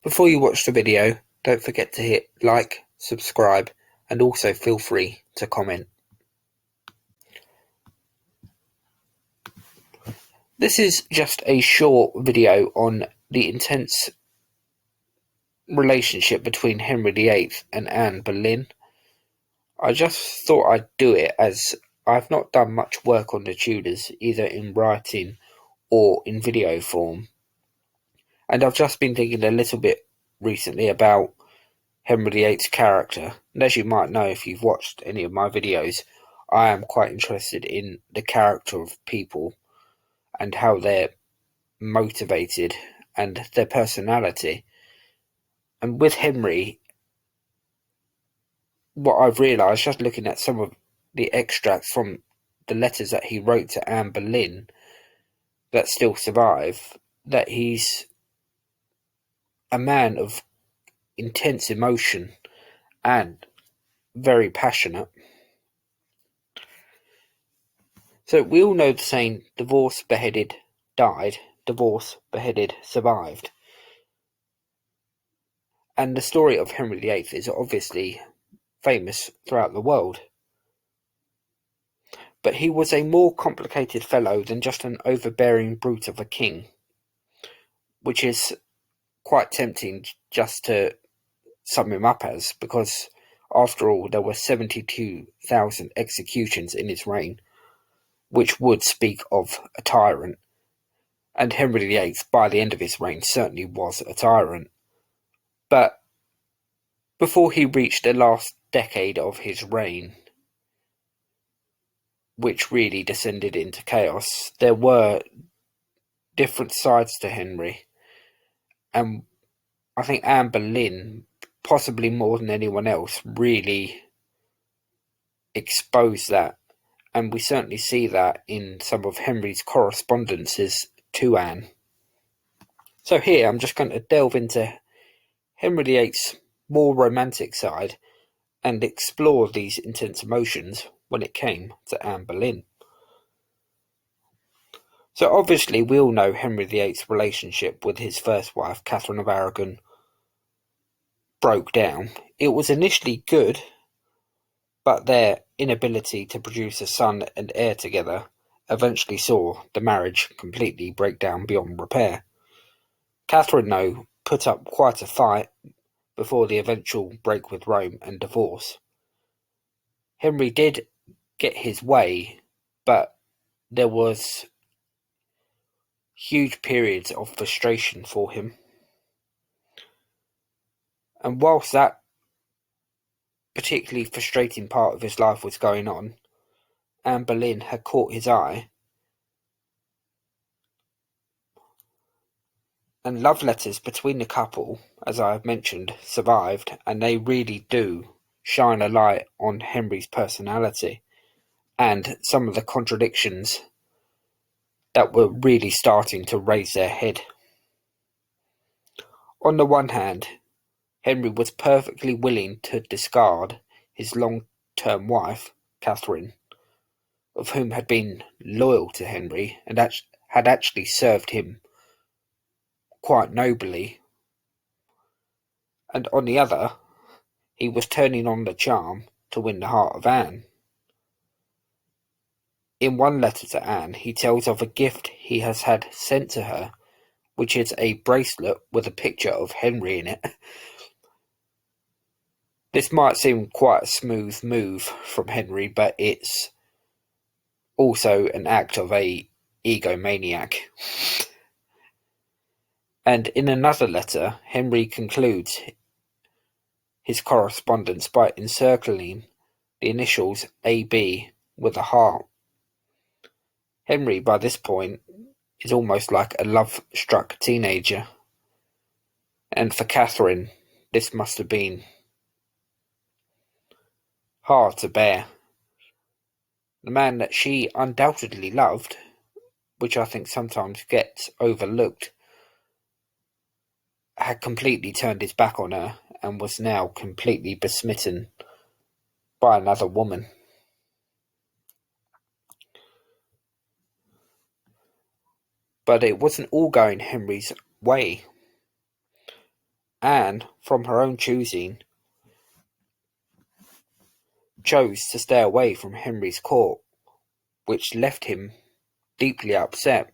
Before you watch the video, don't forget to hit like, subscribe, and also feel free to comment. This is just a short video on the intense relationship between Henry VIII and Anne Boleyn. I just thought I'd do it as I've not done much work on the Tudors, either in writing or in video form. And I've just been thinking a little bit recently about Henry VIII's character. And as you might know if you've watched any of my videos, I am quite interested in the character of people and how they're motivated and their personality. And with Henry, what I've realised just looking at some of the extracts from the letters that he wrote to Anne Boleyn that still survive, that he's a man of intense emotion and very passionate. So we all know the saying, divorce, beheaded, died, divorce, beheaded, survived. And the story of Henry VIII is obviously famous throughout the world. But he was a more complicated fellow than just an overbearing brute of a king, which is quite tempting just to sum him up as, because after all there were 72,000 executions in his reign, which would speak of a tyrant, and Henry VIII, by the end of his reign, certainly was a tyrant. But before he reached the last decade of his reign, which really descended into chaos, there were different sides to Henry, and I think Anne Boleyn, possibly more than anyone else, really exposed that, and we certainly see that in some of Henry's correspondences to Anne. So here I'm just going to delve into Henry VIII's more romantic side and explore these intense emotions when it came to Anne Boleyn. So obviously we all know Henry VIII's relationship with his first wife, Catherine of Aragon, broke down. It was initially good, but their inability to produce a son and heir together eventually saw the marriage completely break down beyond repair. Catherine, though, put up quite a fight before the eventual break with Rome and divorce. Henry did get his way, but there was huge periods of frustration for him. And whilst that particularly frustrating part of his life was going on, Anne Boleyn had caught his eye, and love letters between the couple, as I have mentioned, survived, and they really do shine a light on Henry's personality and some of the contradictions that were really starting to raise their head. On the one hand, Henry was perfectly willing to discard his long-term wife, Catherine, of whom had been loyal to Henry and had actually served him quite nobly. And on the other, he was turning on the charm to win the heart of Anne. In one letter to Anne, he tells of a gift he has had sent to her, which is a bracelet with a picture of Henry in it. This might seem quite a smooth move from Henry, but it's also an act of a egomaniac. And in another letter, Henry concludes his correspondence by encircling the initials AB with a heart. Henry, by this point, is almost like a love-struck teenager, and for Catherine, this must have been hard to bear. The man that she undoubtedly loved, which I think sometimes gets overlooked, had completely turned his back on her and was now completely besmitten by another woman. But it wasn't all going Henry's way. Anne, from her own choosing, chose to stay away from Henry's court, which left him deeply upset,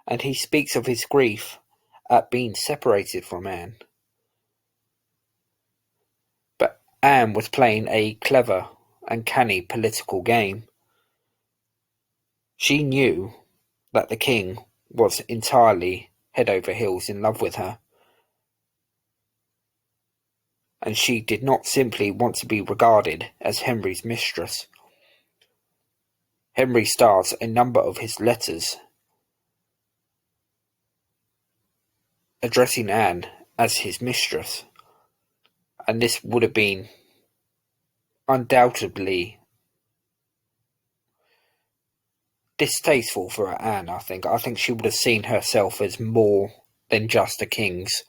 and he speaks of his grief at being separated from Anne. But Anne was playing a clever and canny political game. She knew that the king was entirely head over heels in love with her, and she did not simply want to be regarded as Henry's mistress. Henry starts a number of his letters addressing Anne as his mistress, and this would have been undoubtedly distasteful for Anne, I think. I think she would have seen herself as more than just a king's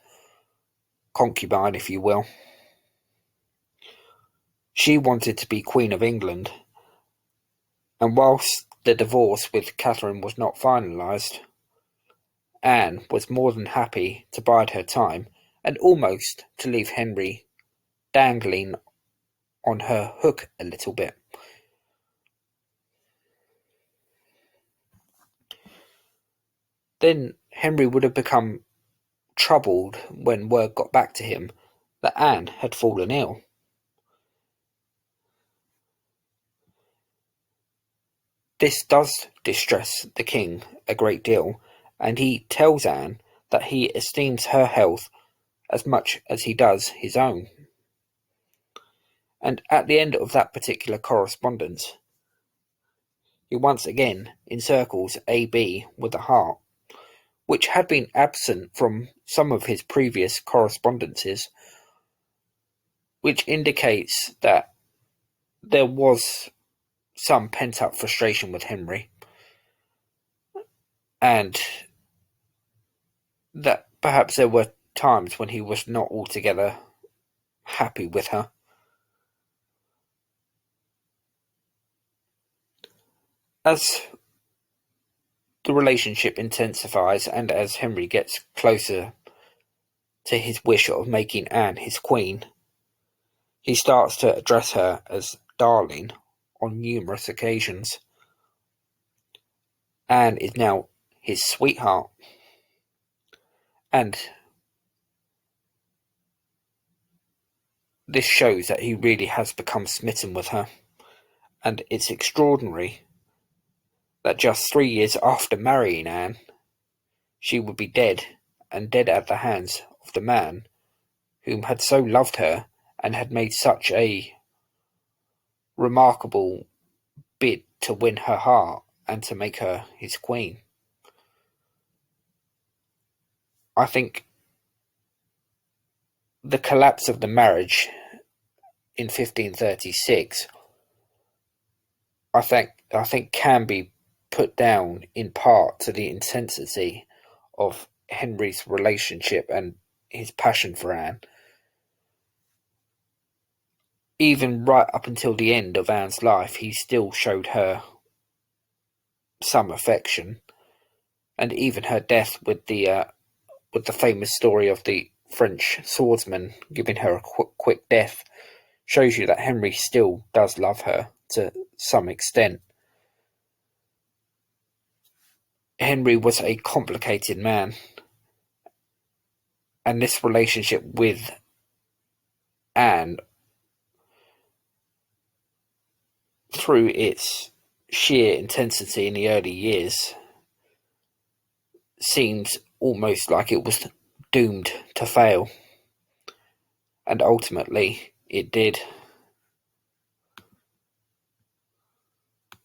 concubine, if you will. She wanted to be Queen of England, and whilst the divorce with Catherine was not finalised, Anne was more than happy to bide her time and almost to leave Henry dangling on her hook a little bit. Then Henry would have become troubled when word got back to him that Anne had fallen ill. This does distress the king a great deal, and he tells Anne that he esteems her health as much as he does his own. And at the end of that particular correspondence, he once again encircles AB with a heart, which had been absent from some of his previous correspondences, which indicates that there was some pent-up frustration with Henry, and that perhaps there were times when he was not altogether happy with her. As the relationship intensifies and as Henry gets closer to his wish of making Anne his queen, he starts to address her as darling on numerous occasions. Anne is now his sweetheart, and this shows that he really has become smitten with her. And it's extraordinary that just 3 years after marrying Anne, she would be dead, and dead at the hands of the man whom had so loved her and had made such a remarkable bid to win her heart and to make her his queen. I think the collapse of the marriage in 1536, I think can be put down in part to the intensity of Henry's relationship and his passion for Anne. Even right up until the end of Anne's life, he still showed her some affection, and even her death with the famous story of the French swordsman giving her a quick death shows you that Henry still does love her to some extent. Henry was a complicated man, and this relationship with Anne, through its sheer intensity in the early years, seems almost like it was doomed to fail. And ultimately, it did.